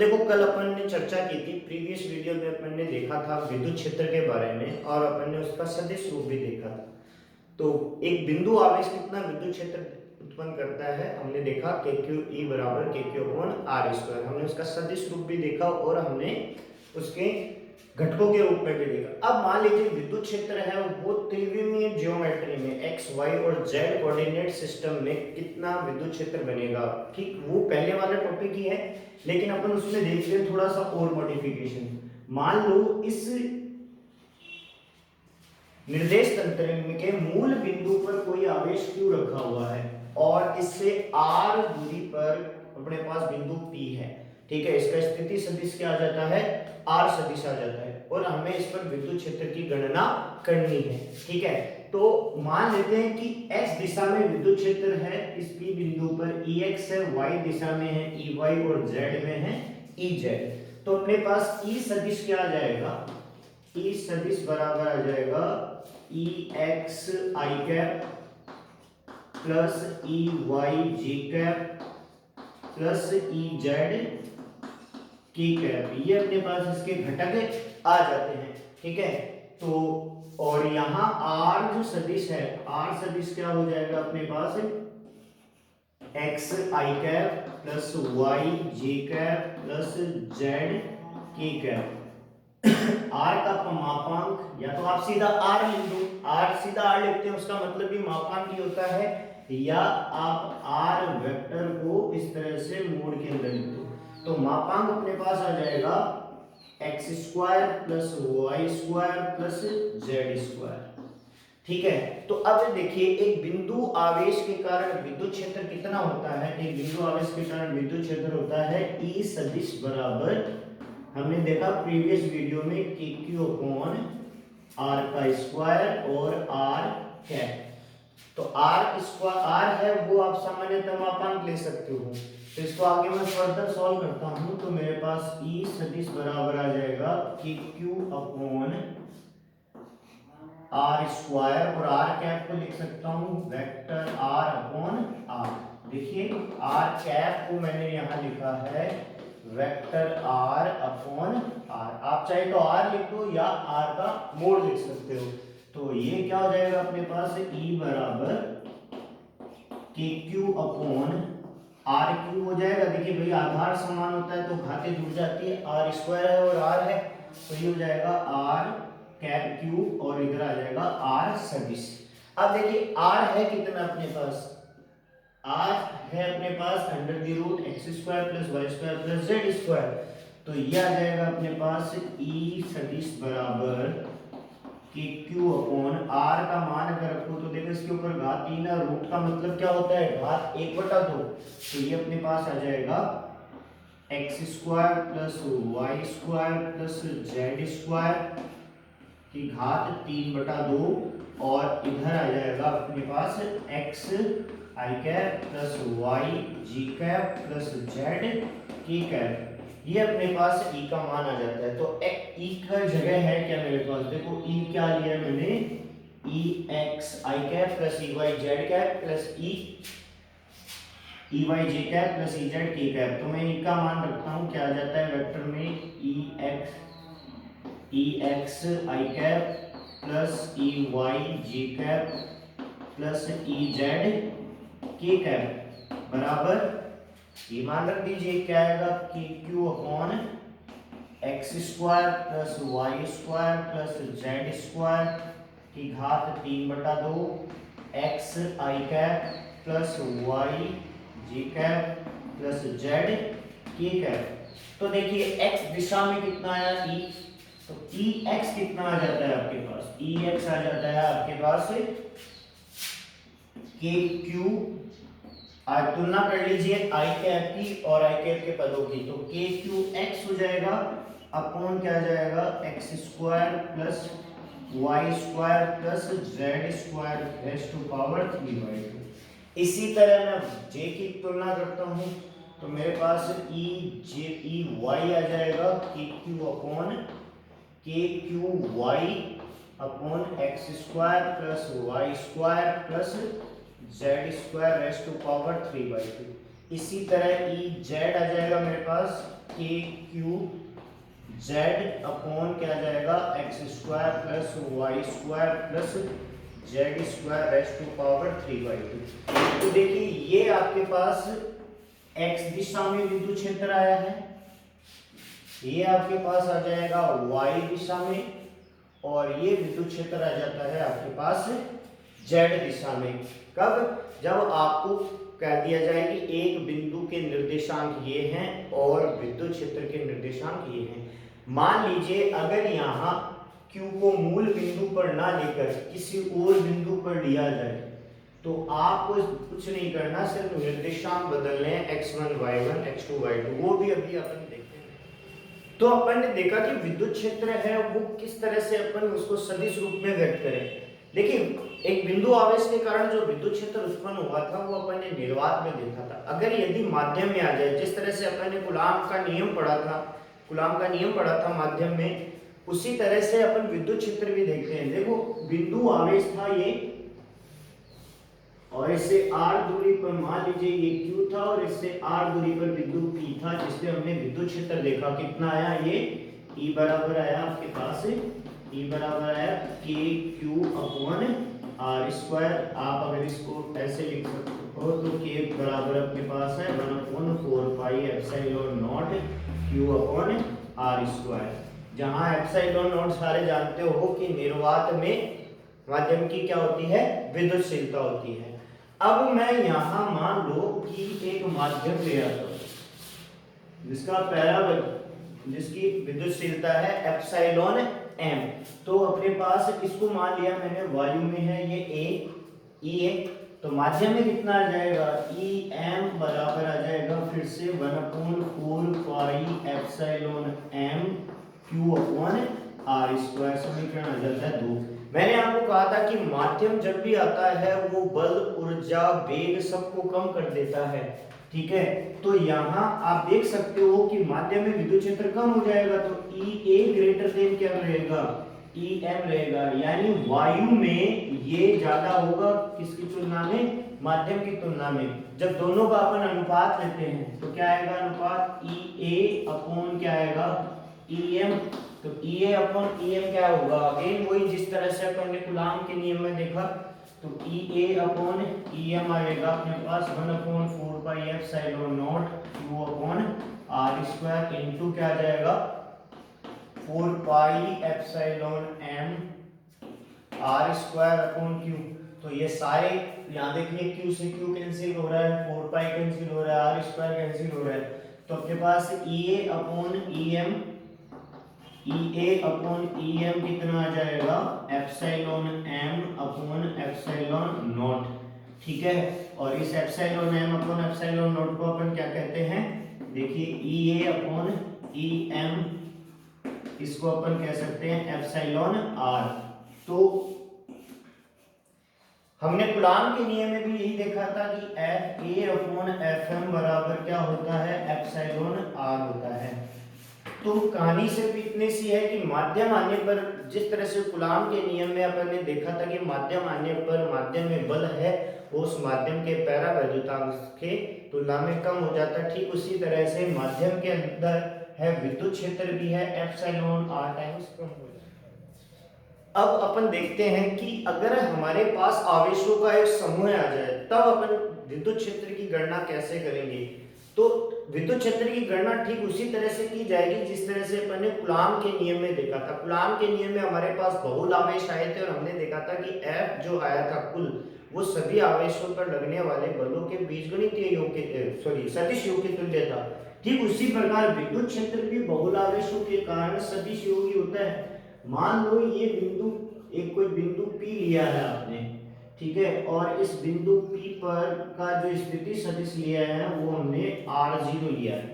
देखो कल अपन ने चर्चा की थी, प्रीवियस वीडियो में अपन ने देखा था विद्युत क्षेत्र के बारे में और अपन ने उसका सदिश रूप भी देखा था। तो एक बिंदु आवेश कितना विद्युत क्षेत्र उत्पन्न करता है हमने देखा, के क्यू ई बराबर के क्यू अपॉन आर स्क्वायर। हमने उसका सदिश रूप भी देखा और हमने उसके घटकों के रूप में भी देखा। अब मान लीजिए विद्युत क्षेत्र है वो त्रिविमीय ज्योमेट्री में एक्स वाई और जेड कोऑर्डिनेट सिस्टम में कितना विद्युत क्षेत्र बनेगा। ठीक वो पहले वाला टॉपिक ही है, लेकिन अपन उसमें देखते हैं थोड़ा सा और मॉडिफिकेशन। मान लो इस निर्देश तंत्र के मूल बिंदु पर कोई आवेश Q रखा हुआ है और इससे r दूरी पर अपने पास बिंदु P है। ठीक है, इसका स्थिति सदिश क्या आ जाता है, r सदिश आ जाता है और हमें इस पर विद्युत क्षेत्र की गणना करनी है। ठीक है, तो मान लेते हैं कि x दिशा में विद्युत क्षेत्र है, इस P बिंदु पर Ex है, y दिशा में है Ey और z में है Ez। तो अपने पास E सदिश क्या आ जाएगा, E सदिश बराबर आ जाएगा Ex I cap plus Ey J cap plus Ez K cap. ये अपने पास इसके घटक आ जाते हैं। ठीक है, तो और यहाँ R जो सदिश है, R सदिश क्या हो जाएगा अपने पास X I cap plus Y J cap plus Z K cap. R का मापांक या तो आप सीधा R लिख दो, R सीधा R लिखते हैं उसका मतलब भी मापांक ही होता है, या आप R वेक्टर को इस तरह से मोड़ के अंदर लिख दो। तो मापांक अपने पास आ जाएगा x square plus Y square plus Z square. ठीक है, तो अब देखिए एक बिंदु आवेश के कारण विद्युत क्षेत्र कितना होता है। एक बिंदु आवेश के कारण विद्युत क्षेत्र होता है E सदिश बराबर, हमने देखा प्रीवियस वीडियो में के क्यू अपॉन आर का स्क्वायर और आर कैप। तो आर स्क्वायर आर है वो आप सामान्यतः मापांक ले सकते हो। तो इसको आगे मैं फर्दर सॉल्व करता हूं तो मेरे पास E सदिश बराबर आ जाएगा k Q upon are square और आर कैप को लिख सकता हूं वेक्टर आर अपॉन आर। देखिए आर कैप को मैंने यहां लिखा है वेक्टर आर अपॉन आर। आप चाहे तो आर लिख दो या आर का मोड लिख सकते हो। तो ये क्या हो जाएगा अपने पास E बराबर के क्यू अपॉन आर क्यू हो जाएगा। देखिए भाई आधार समान होता है तो घातें जुड़ जाती है, आर स्क्वायर है और आर है तो ये हो जाएगा आर कैप क्यू और इधर आ जाएगा आर सदिश। अब देखिए आर है कितना अपने पास, आर है अपने पास under the root X square plus Y square plus Z square. तो ये आ जाएगा अपने पास E सदिश बराबर कि Q अपॉन R का मान अगर रखो तो देखो इसके ऊपर घात 3 है, रूट का मतलब क्या होता है घात 1/2। तो ये अपने पास आ जाएगा x square plus Y square plus Z square की घात 3/2 और इधर आ जाएगा अपने पास एक्स आई cap plus y j cap plus z की कैप। ये अपने पास E का मान आ जाता है। तो E का जगह है क्या मेरे पास, देखो E क्या लिया है मैंने, E एक्स आई cap plus E Y Z cap plus E Y Z cap plus E Z की कैप। तो मैं E का मान रखता हूँ क्या आ जाता है वेक्टर में ई एक्स आई cap plus E y j cap plus E z के कैप बराबर, ये मान रख दीजिए क्या आएगा कि Q upon x square plus Y square plus Z square की घात 3/2 एक्स आई cap plus y j cap plus z के कैप। तो देखिए एक्स दिशा में कितना आया E, तो E x कितना आ जाता है आपके पास, E x आ जाता है आपके पास के क्यू, आज तुलना कर लीजिए आई कैप की और आई कैप के पदों की। तो के क्यू एक्स हो जाएगा अपॉन क्या आ जाएगा x square plus Y square plus Z square raise to power 3/2। इसी तरह मैं जे की तुलना करता हूँ तो मेरे पास ई वाई आ जाएगा k Q upon k Q y upon x square plus Y square plus Z square raise to power 3/2। इसी तरह ई जेड आ जाएगा मेरे पास के क्यू जेड अपॉन क्या आ जाएगा x square plus Y square plus Z square raised to power 3/2। तो देखिए ये आपके पास एक्स दिशा में विद्युत क्षेत्र आया है, ये आपके पास आ जाएगा वाई दिशा में, और ये विद्युत क्षेत्र आ जाता है आपके पास जेड दिशा में। कब? जब आपको कह दिया जाए कि एक बिंदु के निर्देशांक ये हैं और विद्युत क्षेत्र के निर्देशांक ये हैं। मान लीजिए अगर यहाँ Q को मूल बिंदु पर ना लेकर किसी और बिंदु पर लिया जाए तो आपको कुछ नहीं करना, सिर्फ निर्देशांक बदलने हैं x1 y1 x2 y2, वो भी अभी अपन देखते हैं। तो अपन ने देखा कि विद्युत क्षेत्र है वो किस तरह से अपन उसको सदिश रूप में व्यक्त करें। देखिए एक बिंदु आवेश के कारण जो विद्युत क्षेत्र उत्पन्न हुआ था वो अपन ने निर्वात में देखा था। अगर यदि माध्यम में आ जाए, जिस तरह से अपन ने कूलाम का नियम पढ़ा था माध्यम में, उसी तरह से अपन विद्युत क्षेत्र भी देखते हैं। देखो बिंदु आवेश था ये, और इससे r दूरी पर मान लीजिए ये q था, और इससे r दूरी पर बिंदु p था, जिसपे हमने विद्युत क्षेत्र देखा। कितना आया? ये E बराबर आया आपके पास, E बराबर आया k q upon r square. आप अगर इसको ऐसे लिख सकते हो तो k बराबर आपके पास है 1/4 pi epsilon not q upon r square, जहां एप्सिलॉन नॉट सारे जानते हो कि निर्वात में माध्यम की क्या होती है? विद्युतशीलता होती है। अब मैं यहां मान लो कि एक माध्यम ले आता हूं जिसकी विद्युतशीलता है एप्सिलॉन m। तो अपने पास इसको मान लिया मैंने वायु में है ये E, तो माध्यम में कितना आ जाएगा? Em बराबर आ जाएगा फिर से 1/4 pi epsilon m q upon r square. समीकरण आ जाता है 2। मैंने आपको कहा था कि माध्यम जब भी आता है वो बल, ऊर्जा, वेग सबको कम कर देता है, ठीक है। तो यहाँ आप देख सकते हो कि माध्यम में विद्युत क्षेत्र कम हो जाएगा, तो EA ग्रेटर देन क्या रहेगा? EM रहेगा, यानी वायु में ये ज्यादा होगा किसकी तुलना में? माध्यम की तुलना में। जब दोनों का अपन अनुपात लेते हैं तो क्या आएगा अनुपात? EA अपॉन क्या आएगा? EM। तो EA अपॉन EM क्या होगा? अगेन वही जिस तरह से अपन ने कूलाम के नियम में देखा, तो EA अपॉन EM आएगा अपने पास 1/4 pi epsilon not q upon r square into क्या आ जाएगा? 4 pi epsilon m r square upon q। तो ये सारे यहाँ देखिए q से q कैंसिल हो रहा है, 4 पाई कैंसिल हो रहा है, r स्क्वायर कैंसिल हो रहा है, तो अपने पास EA अपॉन EM कितना आ जाएगा? Epsilon m upon epsilon not, ठीक है। और इस epsilon m upon epsilon not को अपन क्या कहते हैं? देखिए EA अपॉन EM, इसको अपन कह सकते हैं एप्सिलॉन r। तो हमने कूलाम के नियम में भी यही देखा था कि FA अपॉन FM बराबर क्या होता है? एप्सिलॉन r होता है। तो कहानी सिर्फ इतनी सी है कि माध्यम आने पर, जिस तरह से कूलाम के नियम में अपन ने देखा था कि माध्यम आने पर माध्यम में बल है वो उस माध्यम के परावैद्युतांक के तुलना में कम हो जाता है, ठीक उसी तरह से माध्यम के अंदर है विद्युत क्षेत्र भी है एप्सिलॉन r टाइम्स कम हो जाता है। अब अपन देखते हैं कि अगर हमारे पास आवेशों का एक समूह आ जाए तब अपन विद्युत क्षेत्र की गणना कैसे करेंगे? तो विद्युत क्षेत्र की गणना ठीक उसी तरह से की जाएगी जिस तरह से अपन ने कूलाम के नियम में देखा था। कूलाम के नियम में हमारे पास बहुल आवेश आए थे और हमने देखा था कि F जो आया था कुल, वो सभी आवेशों पर लगने वाले बलों के बीजगणितीय योग के सदिश योग के तुल्य था। ठीक उसी प्रकार विद्युत क्षेत्र भी बहुल आवेशों के कारण सदिश योगी होता है। मान लो ये बिंदु, एक कोई बिंदु P लिया है आपने, ठीक है, और इस बिंदु P पर का जो स्थिति सदिश लिया है वो हमने r0 लिया है।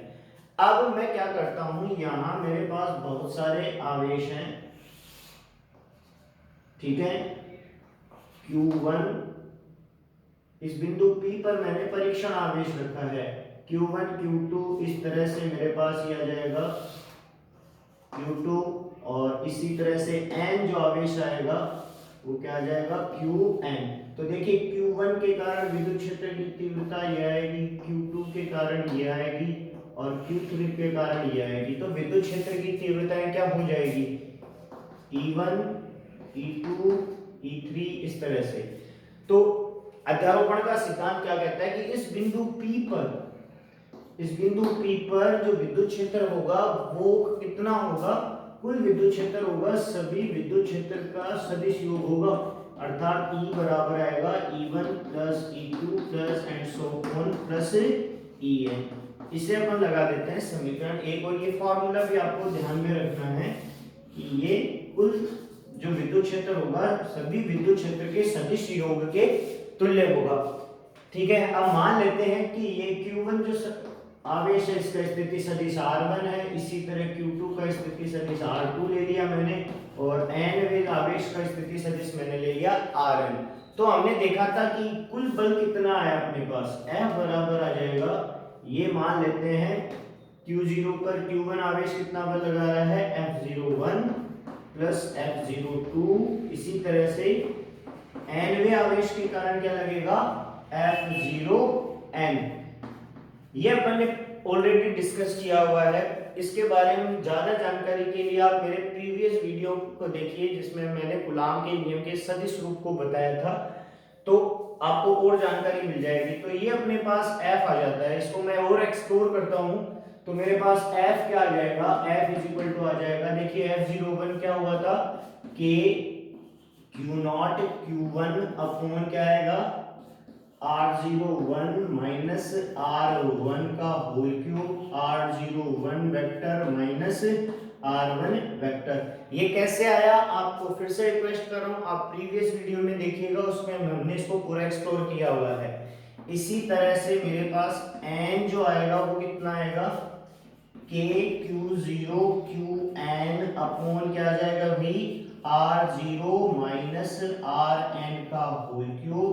अब मैं क्या करता हूं, यहां मेरे पास बहुत सारे आवेश हैं, ठीक है, Q1, इस बिंदु P पर मैंने परीक्षण आवेश रखा है Q1 Q2, इस तरह से मेरे पास ये आ जाएगा Q2, और इसी तरह से n जो आवेश आएगा वो क्या आ जाएगा Qn। तो देखिए Q1 के कारण विद्युत क्षेत्र की तीव्रता ये आएगी, Q2 के कारण ये आएगी और Q3 के कारण ये आएगी। तो विद्युत क्षेत्र की तीव्रताएं क्या हो जाएगी, E1, E2, E3 इस तरह से। तो अध्यारोपण का सिद्धांत क्या कहता है कि इस बिंदु P पर जो विद्युत क्षेत्र होगा वो कितना होगा, कुल विद्युत क्षेत्र होगा, सभी विद्युत क्षेत्र का सदिश योग होगा, अर्थात E बराबर आएगा E1 plus E2 plus and so on plus En। इसे अपन लगा देते हैं समीकरण 1। और ये फॉर्मूला भी आपको ध्यान में रखना है कि ये कुल जो विद्युत क्षेत्र होगा सभी विद्युत क्षेत्र के सदिश योग के तुल्य होगा। ठीक है, अब मान लेते हैं कि ये Q1 जो आवेश है इसका स्थिति सदिश R1 है, इसी तरह Q2 का स्थिति सदिश R2 ले लिया मैंने, और N आवेश का स्थिति सदिश मैंने ले लिया Rn। तो हमने देखा था कि कुल बल कितना है अपने पास, F बराबर आ जाएगा, ये मान लेते हैं Q0 पर Q1 आवेश कितना बल लगा रहा है, F01 प्लस F02, इसी तरह से Nवे आवेश के कारण क्या लगेगा, F0n। ये अपन ने ऑलरेडी डिस्कस किया हुआ है, इसके बारे में ज्यादा जानकारी के लिए आप मेरे प्रीवियस वीडियो को देखिए जिसमें मैंने कूलाम के नियम के सदिश रूप को बताया था, तो आपको और जानकारी मिल जाएगी। तो ये अपने पास F आ जाता है, इसको मैं और एक्सप्लोर करता हूं तो मेरे पास F क्या आ जाएगा, F इज इक्वल टू आ जाएगा, देखिए F01 क्या हुआ था कि Q0 Q1 अपॉन क्या आएगा R01 माइनस R1 का whole cube, R01 vector minus R1 vector. ये कैसे आया आपको फिर से रिक्वेस्ट कर रहा हूं, आप प्रीवियस वीडियो में देखिएगा, उसमें हमने इसको पूरा एक्सप्लोर किया हुआ है। इसी तरह से मेरे पास n जो आएगा वो कितना आएगा, KQ0 QN अपॉन क्या आ जाएगा V R0 माइनस RN का whole cube,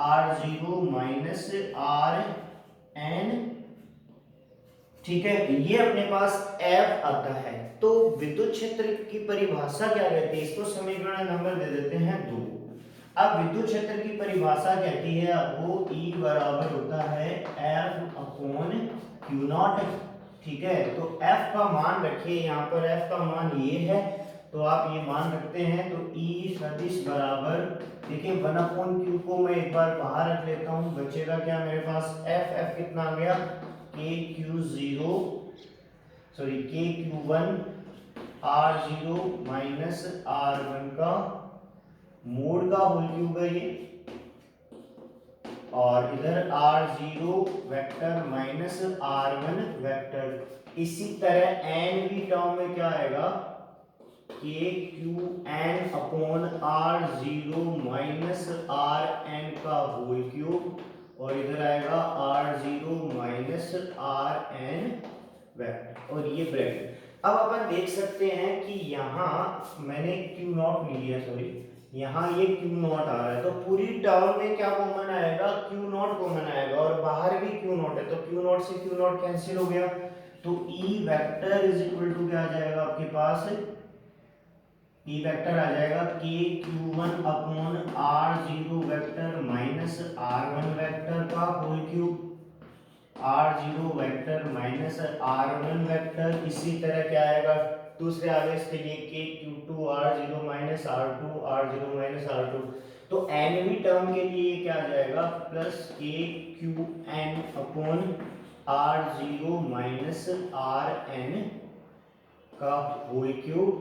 R0 minus RN। ठीक है, ये अपने पास F आता है। तो विद्युत क्षेत्र की परिभाषा क्या कहती है, इसको समीकरण नंबर दे देते हैं 2। अब विद्युत क्षेत्र की परिभाषा कहती है वो E बराबर होता है F अपॉन Q0। ठीक है, तो F का मान रखिए, यहाँ पर F का मान ये है तो आप ये मान रखते हैं, तो E सदिश बराबर, देखिए 1 अपॉन Q को मैं एक बार बाहर रख लेता हूँ, बचेगा क्या मेरे पास F कितना आ गया, KQ1 R0 माइनस R1 का मोड का होल क्यूब है ये, और इधर R0 vector minus R1 vector. इसी तरह n भी टर्म में क्या आएगा, KQN upon R0 minus RN का होल क्यूब, और इधर आएगा R0 माइनस RN वेक्टर, और ये ब्रैकेट। अब अपन देख सकते हैं कि यहाँ मैंने Q0 नहीं लिया, सॉरी, यहाँ ये Q0 आ रहा है, तो पूरी टर्म में क्या कॉमन आएगा, Q0 कॉमन आएगा, और बाहर भी Q0 है, तो Q0 से Q0 कैंसिल हो गया, तो E vector is equal to क्या आ जाएगा आपके पास, E वेक्टर आ जाएगा KQ1 upon R0 vector minus R1 vector का whole cube, R0 vector minus R1 vector. इसी तरह क्या आएगा दूसरे आवेश के लिए, KQ2 R0 minus R2 R0 minus R2। तो nवी टर्म के लिए क्या आ जाएगा, plus KQN upon R0 minus RN का होल क्यूब,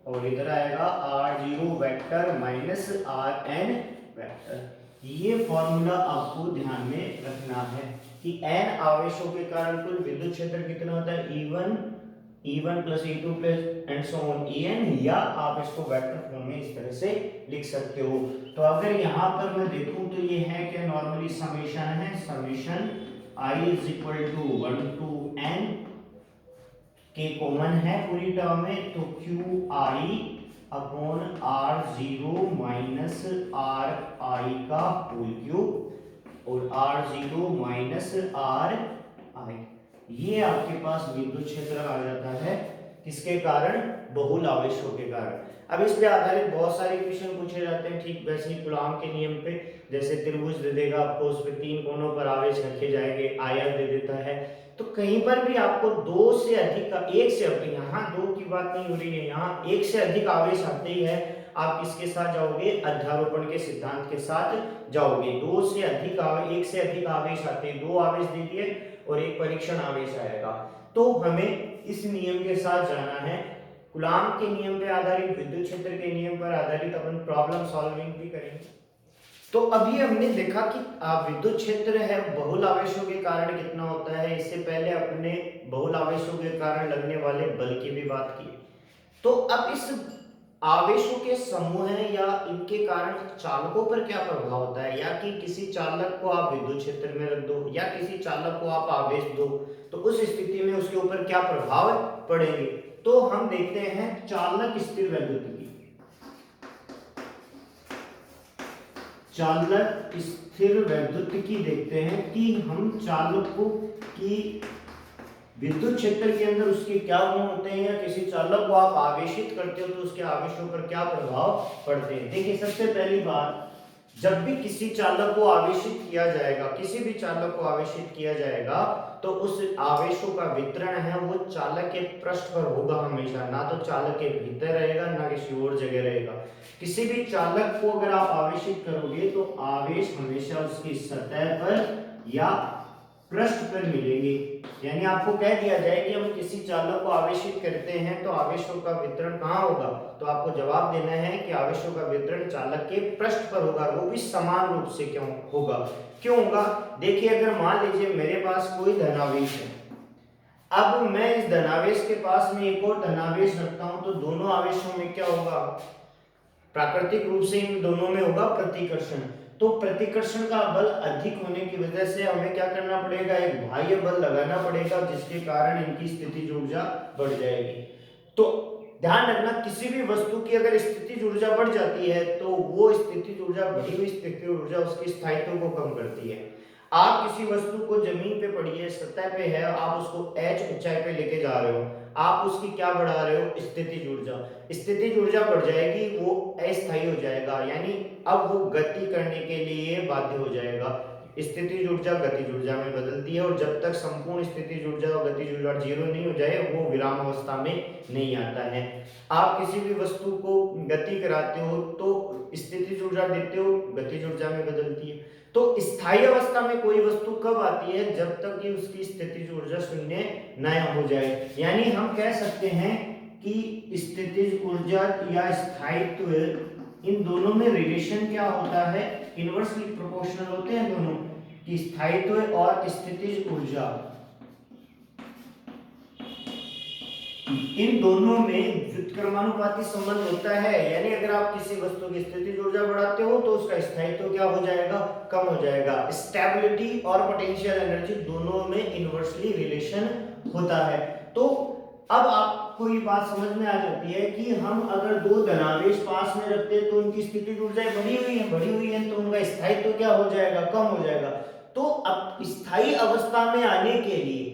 और इधर आएगा R0 vector minus RN vector. ये फॉर्मूला आपको ध्यान में रखना है कि n आवेशों के कारण कुल विद्युत क्षेत्र कितना होता है, E1 plus E2 plus and so on En, या आप इसको वेक्टर फॉर्म में इस तरह से लिख सकते हो। तो अगर यहाँ पर मैं देखूं तो ये है क्या, नॉर्मली समेशन है, summation I is equal to 1 to n के कॉमन है पूरी टर्म में, तो QI upon R0 minus RI का होल क्यूब, और R0 माइनस RI, ये आपके पास विद्युत क्षेत्र आ जाता है, किसके कारण, बहुल आवेशों के कारण। अब इस पे आधारित बहुत सारे क्वेश्चन पूछे जाते हैं, ठीक वैसे ही कूलॉम के नियम पे, जैसे त्रिभुज दे देगा आपको, उस पे 3 कोनों पर आवेश रखे जाएंगे, आयत दे देता है, तो कहीं पर भी आपको 2 से अधिक का, एक से अधिक, यहाँ 2 की बात नहीं हो रही है, यहाँ 1 से अधिक आवेश आते ही है, आप किसके साथ जाओगे, अध्यारोपण के सिद्धांत के साथ जाओगे। 2 से अधिक 1 से अधिक आवेश आते हैं, 2 आवेश दे दिए और एक परीक्षण आवेश आएगा, तो हमें इस नियम के साथ जाना है। कूलॉम के नियम पे आधारित, विद्युत क्षेत्र के नियम पर आधारित अपन प्रॉब्लम सॉल्विंग भी करेंगे। तो अभी हमने देखा कि विद्युत क्षेत्र है बहुल आवेशों के कारण कितना होता है, इससे पहले अपने बहुल आवेशों के कारण लगने वाले बल की भी बात की। तो अब इस आवेशों के समूह हैं या इनके कारण चालकों पर क्या प्रभाव होता है, या कि किसी चालक को आप विद्युत क्षेत्र में रख दो या किसी चालक को आप आवेश दो, तो उस स्थिति में उसके ऊपर क्या प्रभाव पड़ेंगे। तो हम देखते हैं चालक स्थिर वैद्युत की, चालक स्थिर वैद्युत की देखते हैं कि हम चालकों की विद्युत क्षेत्र के अंदर उसके क्या गुण होते हैं, या किसी चालक को आप आवेशित करते हो तो उसके आवेशों पर क्या प्रभाव पड़ते हैं। देखिए सबसे पहली बात, जब भी किसी चालक को आवेशित किया जाएगा, किसी भी चालक को आवेशित किया जाएगा, तो उस आवेशों का वितरण है वो चालक के पृष्ठ पर होगा हमेशा, ना तो चालक के भीतर रहेगा ना किसी और जगह रहेगा। किसी भी चालक को अगर आप आवेशित करोगे तो आवेश हमेशा उसकी सतह पर या पृष्ठ पर मिलेंगे। यानी आपको कह दिया जाए कि हम किसी चालक को आवेशित करते हैं तो आवेशों का वितरण कहाँ होगा, तो आपको जवाब देना है कि आवेशों का वितरण चालक के पृष्ठ पर होगा, वो भी समान रूप से क्यों होगा, क्यों होगा। देखिए अगर मान लीजिए मेरे पास कोई धनावेश है, अब मैं इस धनावेश के पास में एक और धनावेश रखता हूं, तो दोनों आवेशों में क्या होगा, प्राकृतिक रूप से इन दोनों में होगा प्रतिकर्षण। तो प्रतिकर्षण का बल अधिक होने की वजह से हमें क्या करना पड़ेगा, एक बाह्य बल लगाना पड़ेगा, जिसके कारण इनकी स्थितिज ऊर्जा बढ़ जाएगी। तो ध्यान रखना, किसी भी वस्तु की अगर स्थितिज ऊर्जा बढ़ जाती है तो वो स्थितिज ऊर्जा, बढ़ी हुई स्थितिज ऊर्जा उसके स्थायित्व को कम करती है। आप किसी वस्तु को जमीन पे पड़ी है, सतह पे है, आप उसको h ऊंचाई पे लेके जा रहे हो, आप उसकी क्या बढ़ा रहे हो, स्थितिज ऊर्जा। स्थितिज ऊर्जा बढ़ जाएगी, वो अस्थायी हो जाएगा, यानी अब वो गति करने के लिए बाध्य हो जाएगा। स्थितिज ऊर्जा गतिज ऊर्जा में बदलती है, और जब तक संपूर्ण स्थितिज ऊर्जा और गतिज ऊर्जा जीरो नहीं हो जाए वो विराम अवस्था में नहीं आता है। आप किसी भी वस्तु को गति कराते हो तो स्थितिज ऊर्जा देते हो, गतिज ऊर्जा में बदलती है। तो स्थायी अवस्था में कोई वस्तु कब आती है, जब तक कि उसकी स्थितिज ऊर्जा शून्य न हो जाए। यानी हम कह सकते हैं कि स्थितिज ऊर्जा या स्थायित्व, इन दोनों में रिलेशन क्या होता है, इनवर्सली प्रोपोर्शनल होते हैं दोनों, कि स्थायित्व और स्थितिज ऊर्जा, इन दोनों में व्युत्क्रमानुपाती संबंध होता है। यानी अगर आप किसी वस्तु की स्थितिज ऊर्जा बढ़ाते हो तो उसका स्थायित्व क्या हो जाएगा, कम हो जाएगा। स्टेबिलिटी और पोटेंशियल एनर्जी दोनों में इनवर्सली रिलेशन होता है। तो अब आपको ये बात समझ में आ जाती है कि हम अगर दो धनावेश पास में रखते हैं तो उनकी स्थितिज ऊर्जा बढ़ी हुई है तो उनका स्थायित्व क्या हो जाएगा, कम हो जाएगा। तो अब स्थायी अवस्था में आने के लिए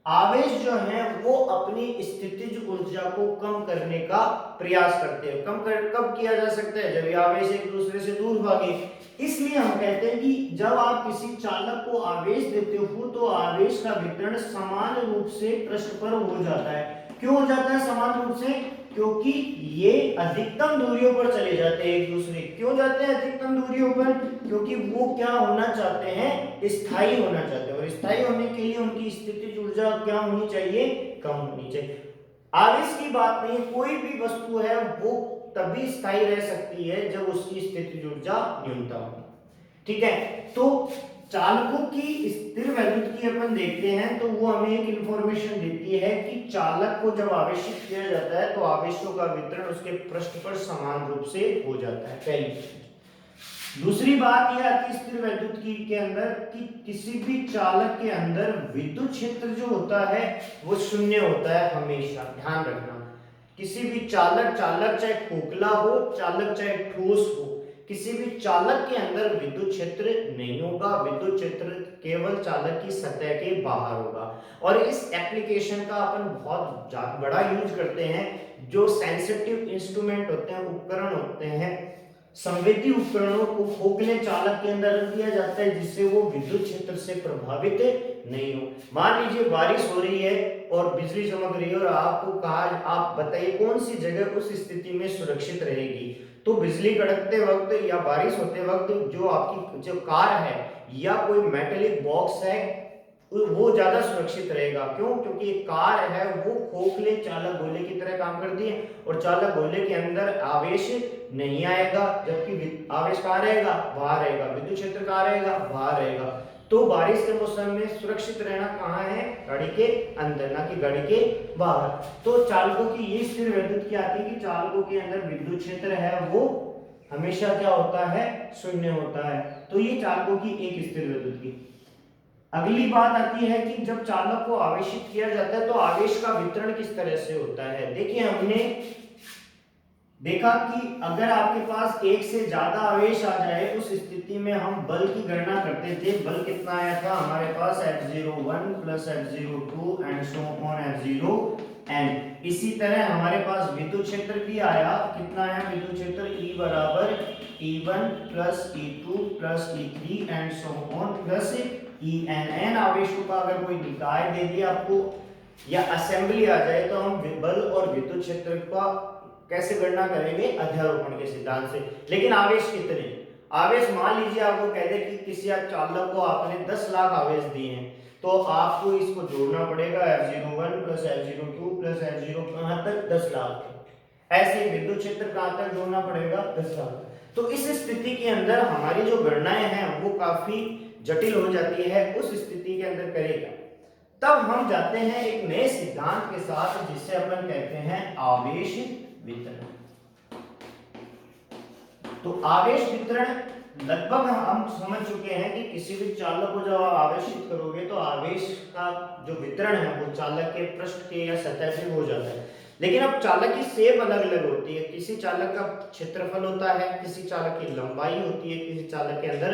आवेश जो है वो अपनी स्थितिज ऊर्जा को कम करने का प्रयास करते हैं। कब किया जा सकता है, जब ये आवेश एक दूसरे से दूर भागे। इसलिए हम कहते हैं कि जब आप किसी चालक को आवेश देते हो तो आवेश का वितरण समान रूप से पृष्ठ पर हो जाता है। क्यों हो जाता है समान रूप से, क्योंकि ये अधिकतम दूरियों पर चले जाते हैं एक दूसरे। क्यों जाते हैं अधिकतम दूरियों पर, क्योंकि वो क्या होना चाहते हैं, स्थायी होना चाहते हैं, और स्थायी होने के लिए उनकी स्थितिज ऊर्जा क्या होनी चाहिए, कम होनी चाहिए। आवेश की बात नहीं, कोई भी वस्तु है वो तभी स्थायी रह सकती है जब उसकी स्थितिज ऊर्जा न्यूनतम हो। ठीक है, तो चालकों की स्थिर वैद्युत की अपन देखते हैं तो वो हमें एक इंफॉर्मेशन देती है कि चालक को जब आवेशित किया जाता है तो आवेशों का वितरण उसके पृष्ठ पर समान रूप से हो जाता है, पहली। दूसरी बात यह आती है स्थिर वैद्युत की के अंदर कि किसी भी चालक के अंदर विद्युत क्षेत्र जो होता है वो शून्य होता है हमेशा। ध्यान रखना, किसी भी चालक चाहे खोखला हो, चालक चाहे ठोस हो, किसी भी चालक के अंदर विद्युत क्षेत्र नहीं होगा, विद्युत क्षेत्र केवल चालक की सतह के बाहर होगा। और इस एप्लीकेशन का अपन बहुत बड़ा यूज करते हैं। जो सेंसिटिव इंस्ट्रूमेंट होते हैं, उपकरण होते हैं, संवेदी उपकरणों को खोखले चालक के अंदर रख दिया जाता है, जिससे वो विद्युत क्षेत्र से प्रभावित नहीं हो। मान लीजिए बारिश हो रही है और बिजली चमक रही है और आपको कहा, आप बताइए कौन सी जगह उस स्थिति में सुरक्षित रहेगी। तो बिजली कड़कते वक्त या बारिश होते वक्त जो आपकी जो कार है या कोई मेटेलिक बॉक्स है वो ज्यादा सुरक्षित रहेगा। क्यों? क्योंकि कार है वो खोखले चालक गोले की तरह काम करती है और चालक गोले के अंदर आवेश नहीं आएगा, जबकि आवेश कहाँ रहेगा? बाहर रहेगा। विद्युत क्षेत्र कहाँ रहेगा? बाहर रहेगा। तो बारिश के मौसम में सुरक्षित रहना कहाँ है? गाड़ी के अंदर, ना कि गाड़ी के बाहर। तो चालकों की ये स्थिर विद्युत क्या आती है कि चालकों के अंदर विद्युत क्षेत्र है वो हमेशा क्या होता है? शून्य होता है। तो ये चालकों की एक स्थिर विद्युत की। अगली बात आती है कि जब चालक को आवेशित किया जाता है तो आवेश का वितरण किस तरह से होता है। देखिए, हमने देखा कि अगर आपके पास एक से ज्यादा आवेश आ जाए उस स्थिति में हम बल की गणना करते थे। बल कितना आया था हमारे पास? F01 + F02 and so on F0n। इसी तरह हमारे पास विद्युत क्षेत्र भी आया। कितना आया विद्युत क्षेत्र? E बराबर E1 + E2 + E3 and so on plus En। आवेशों का अगर कोई निकाय दे दिया आपको या असेंबली आ जाए तो हम बल और विद्युत क्षेत्र का कैसे गणना करेंगे? अध्यारोपण के सिद्धांत से। लेकिन आवेश कितने? आवेश मान लीजिए आपको कह दे कि किसी चालक को आपने 10 लाख आवेश दिए हैं, तो आपको इसको जोड़ना पड़ेगा F01 + F02 + F0 कहां तक? 10 लाख। ऐसे विद्युत क्षेत्र कहां तक जोड़ना पड़ेगा? 10 लाख। तो इस स्थिति के अंदर हमारी जो गणनाएं हैं वो काफी जटिल हो जाती है। उस स्थिति के अंदर करेगा तब हम जाते हैं एक नए सिद्धांत के साथ जिसे अपन कहते हैं आवेश वितरण। तो आवेश वितरण लगभग हम समझ चुके हैं कि किसी भी चालक को जब आप आवेशित करोगे तो आवेश का जो वितरण है वो चालक के पृष्ठ के या सतह से हो जाता है। लेकिन अब चालक की सेप अलग अलग होती है। किसी चालक का क्षेत्रफल होता है, किसी चालक की लंबाई होती है, किसी चालक के अंदर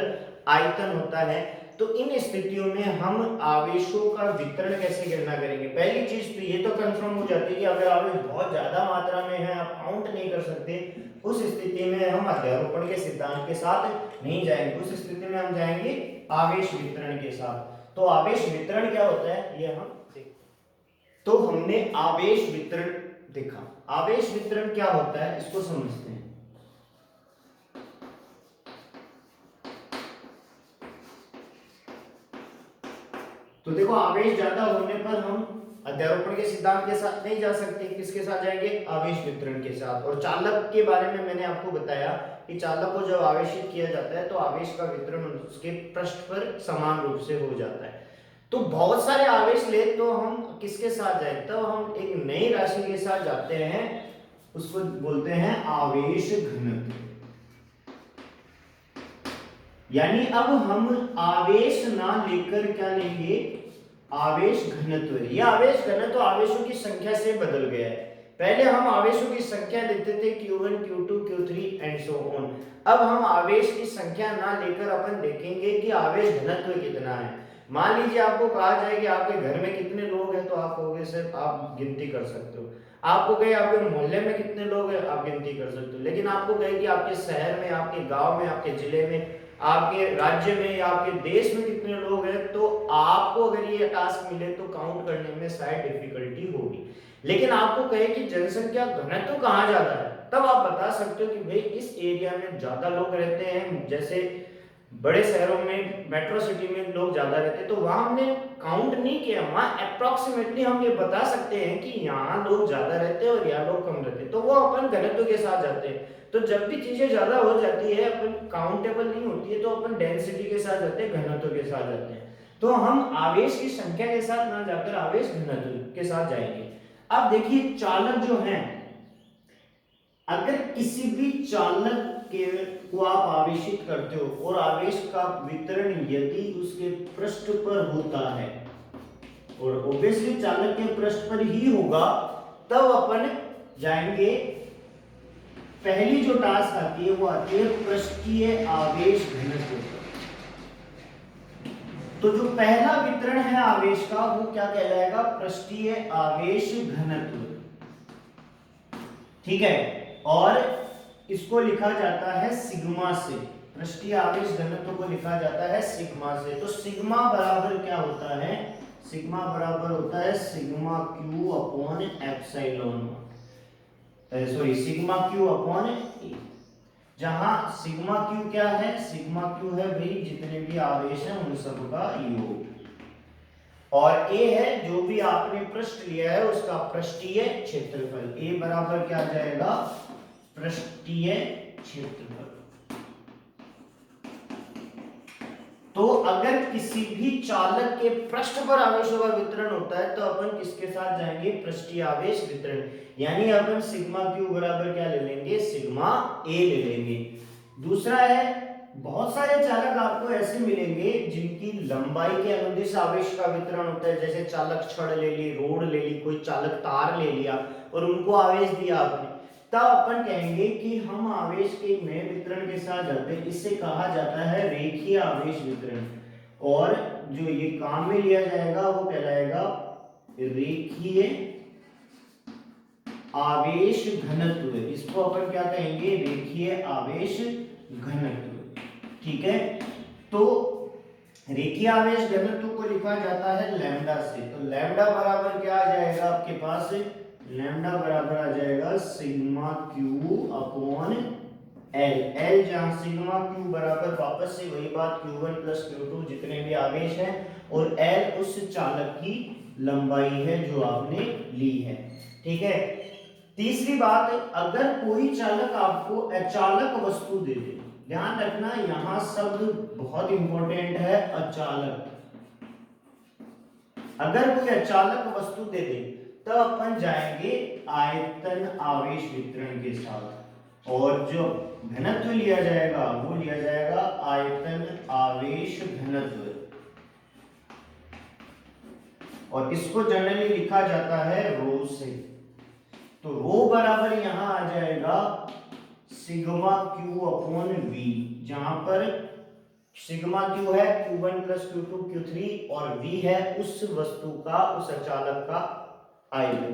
आयतन होता है। तो इन स्थितियों में हम आवेशों का वितरण कैसे गणना करेंगे? पहली चीज तो ये तो कंफर्म हो जाती है कि अगर आवेश बहुत ज्यादा मात्रा में है, आप काउंट नहीं कर सकते, उस स्थिति में हम अध्यारोपण के सिद्धांत के साथ नहीं जाएंगे। उस स्थिति में हम जाएंगे आवेश वितरण के साथ। तो आवेश वितरण क्या होता है ये हम देखते। तो हमने आवेश वितरण देखा। आवेश वितरण क्या होता है इसको समझते हैं। तो देखो, आवेश ज्यादा होने पर हम अध्यारोपण के सिद्धांत के साथ नहीं जा सकते। किसके साथ जाएंगे? आवेश वितरण के साथ। और चालक के बारे में मैंने आपको बताया कि चालक को जब आवेशित किया जाता है तो आवेश का वितरण उसके पृष्ठ पर समान रूप से हो जाता है। तो बहुत सारे आवेश ले तो हम किसके साथ जाए? तब हम एक नई राशि के साथ जाते हैं, उसको बोलते हैं आवेश घनत्व। यानी अब हम आवेश ना लेकर क्या लेंगे? आवेश घनत्व। यह आवेश घनत्व आवेशों की संख्या से बदल गया है। पहले हम आवेशों की संख्या देते थे Q1 Q2 Q3 and so on. अब हम आवेश की संख्या ना लेकर अपन देखेंगे कि आवेश घनत्व कितना है। मान लीजिए आपको कहा जाए कि आपके घर में कितने लोग हैं, तो आप कहोगे सर आप गिनती कर सकते हो। आपको कहे आपके मोहल्ले में कितने लोग हैं, आप गिनती कर सकते हो। लेकिन आपको कहे कि आपके शहर में, आपके गांव में, आपके जिले में, आपके राज्य में या आपके देश में कितने लोग हैं, तो आपको अगर ये टास्क मिले तो काउंट करने में शायद डिफिकल्टी होगी। लेकिन आपको कहे कि जनसंख्या घनत्व कहाँ ज्यादा है, तब आप बता सकते हो कि भाई इस एरिया में ज्यादा लोग रहते हैं। जैसे बड़े शहरों में, मेट्रो सिटी में लोग ज्यादा रहते हैं, तो वहां हमने काउंट नहीं किया, वहां अप्रोक्सीमेटली हम ये बता सकते हैं कि यहाँ लोग ज्यादा रहते हैं और यहाँ लोग कम रहते हैं। तो वो अपन घनत्व के साथ जाते हैं। तो जब भी चीजें ज्यादा हो जाती है, अपन काउंटेबल नहीं होती है, तो अपन डेंसिटी के साथ जाते हैं, घनत्व के साथ जाते हैं। तो हम आवेश की संख्या के साथ ना जाकर आवेश घनत्व के साथ जाएंगे। अब देखिए, चालक जो है, अगर किसी भी चालक के को आप आवेशित करते हो और आवेश का वितरण यदि उसके पृष्ठ पर होता है, और ऑब्वियसली चालक के पृष्ठ पर ही होगा, तब अपन जाएंगे पहली जो टास्क आती है वो आती है पृष्ठीय आवेश घनत्व। तो जो पहला वितरण है आवेश का वो क्या कहलाएगा, पृष्ठीय आवेश घनत्व, ठीक है। और इसको लिखा जाता है सिग्मा से, पृष्ठीय आवेश घनत्व को लिखा जाता है सिग्मा से। तो सिग्मा बराबर क्या होता है, सिग्मा बराबर होता है sigma Q upon epsilon, sorry sigma Q upon A, जहां सिग्मा क्यू क्या है, सिग्मा क्यू है भाई जितने भी आवेश हैं उन सब का योग, और ए है जो भी आपने पृष्ठ लिया है उसका पृष्ठीय क्षेत्रफल। ए बराबर क्या आ जाएगा, पृष्ठीय क्षेत्रफल। तो अगर किसी भी चालक के पृष्ठ पर आवेशों का वितरण होता है तो अपन किसके साथ जाएंगे, पृष्ठीय आवेश वितरण, यानी अपन सिग्मा क्यू बराबर क्या ले लेंगे, सिग्मा ए ले लेंगे। दूसरा है, बहुत सारे चालक आपको ऐसे मिलेंगे जिनकी लंबाई के अनुदिश आवेश का वितरण होता है, जैसे चालक छड़ ले ली, रोड ले ली, कोई चालक तार ले लिया और उनको आवेश दिया आपने, तब अपन कहेंगे कि हम आवेश के नए वितरण के साथ जाते हैं, इसे कहा जाता है रेखीय आवेश वितरण। और जो ये काम में लिया जाएगा वो कहलाएगा रेखीय आवेश घनत्व, इसको अपन क्या कहेंगे, रेखीय आवेश घनत्व, ठीक है। तो रेखीय आवेश घनत्व को लिखा जाता है लैम्डा से, तो लैम्डा बराबर क्या आ जाएगा आपके पास, लैम्डा बराबर आ जाएगा sigma Q upon L, L जहां सिग्मा क्यू बराबर वापस से वही बात Q1 प्लस Q2 जितने भी आवेश हैं, और एल उस चालक की लंबाई है जो आपने ली है, ठीक है। तीसरी बात, अगर कोई चालक आपको अचालक वस्तु दे दे, ध्यान रखना यहां शब्द बहुत इंपॉर्टेंट है, अचालक, अगर कोई अचालक वस्तु दे दे तब अपन जाएंगे आयतन आवेश वितरण के साथ, और जो घनत्व लिया जाएगा वो लिया जाएगा आयतन आवेश घनत्व, और इसको जनरली लिखा जाता है रो से। तो रो बराबर यहां आ जाएगा सिग्मा क्यू अपॉन वी, जहां पर सिग्मा क्यू है Q1 प्लस Q2 Q3 और V है उस वस्तु का, उस अचालक का आयतन।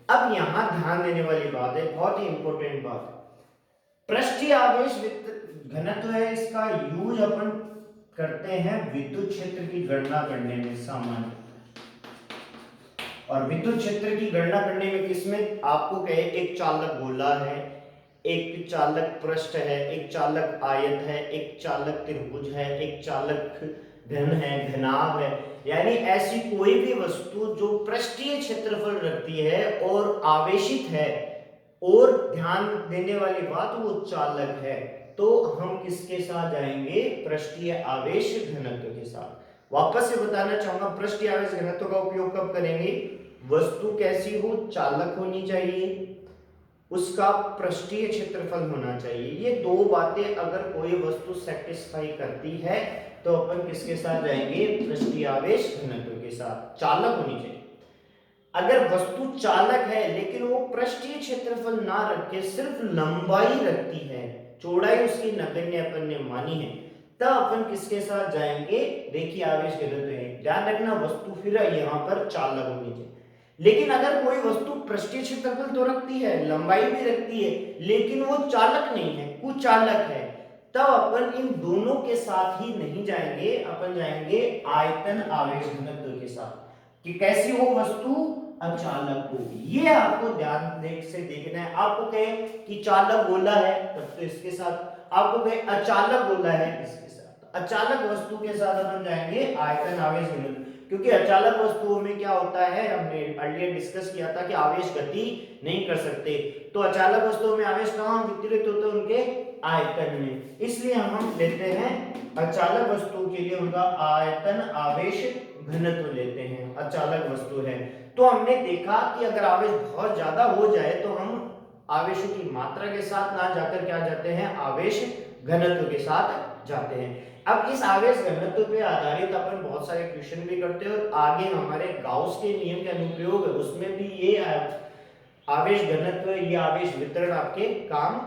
अब यहां ध्यान देने वाली बात है, बहुत ही इंपॉर्टेंट बात, पृष्ठीय आवेश घनत्व है, इसका यूज अपन करते हैं विद्युत क्षेत्र की गणना करने में सामान्य, और विद्युत क्षेत्र की गणना करने में किसमें, आपको कहे एक चालक गोला है, एक चालक पृष्ठ है, एक चालक आयत है, एक चालक त्रिभुज है, एक चालक घन है, घनाभ है, यानी ऐसी कोई भी वस्तु जो पृष्ठीय क्षेत्रफल रखती है और आवेशित है, और ध्यान देने वाली बात वो चालक है, तो हम किसके साथ जाएंगे, पृष्ठीय आवेश घनत्व के साथ। वापस से बताना चाहूंगा, पृष्ठीय आवेश घनत्व का उपयोग कब करेंगे, वस्तु कैसी हो, चालक होनी चाहिए, उसका पृष्ठीय क्षेत्रफल होना चाहिए, ये दो बातें अगर कोई वस्तु सेटिस्फाई करती है तो अपन किसके साथ जाएंगे, पृष्ठीय आवेश घनत्व के साथ, चालक होनी चाहिए। अगर वस्तु चालक है लेकिन वो पृष्ठीय क्षेत्रफल ना रखे, सिर्फ लंबाई रखती है, चौड़ाई उसकी नगण्य अपन ने मानी है, तब अपन किसके साथ जाएंगे, रेखीय आवेश घनत्व। ध्यान रखना वस्तु फिर यहाँ पर चालक होनी चाहिए। लेकिन अगर कोई वस्तु पृष्ठीय क्षेत्रफल तो रखती है, लंबाई भी रखती है, लेकिन वो चालक नहीं है, कुचालक है, तब अपन इन दोनों के साथ ही नहीं जाएंगे, अपन जाएंगे आयतन आवेश घनत्व के साथ, कि कैसी हो वस्तु, अचालक हो। ये आपको ध्यान से देखना है। आपको कहे कि चालक गोला है तब तो इसके साथ, आपको कहे अचालक गोला है इसके साथ, अचालक वस्तु के साथ अपन जाएंगे आयतन आवेश घनत्व, क्योंकि अचालक वस्तुओं में क्या होता है, हमने अर्लियर डिस्कस किया था कि आवेश गति नहीं कर सकते, तो अचालक वस्तुओं में आवेश कहां वितरित होते हैं, उनके आयतन में, इसलिए हम लेते हैं अचालक वस्तु के लिए उनका आयतन आवेश घनत्व लेते हैं, अचालक वस्तु है। तो हमने देखा कि अगर आवेश बहुत ज्यादा हो जाए तो हम आवेशों की मात्रा के साथ ना जाकर क्या जाते हैं, आवेश घनत्व के साथ जाते हैं। अब इस आवेश घनत्व पे आधारित अपन बहुत सारे क्वेश्चन भी करते हैं, और आगे हमारे गाउस के नियम के अनुप्रयोग है उसमें भी ये आवेश घनत्व, ये आवेश वितरण आपके काम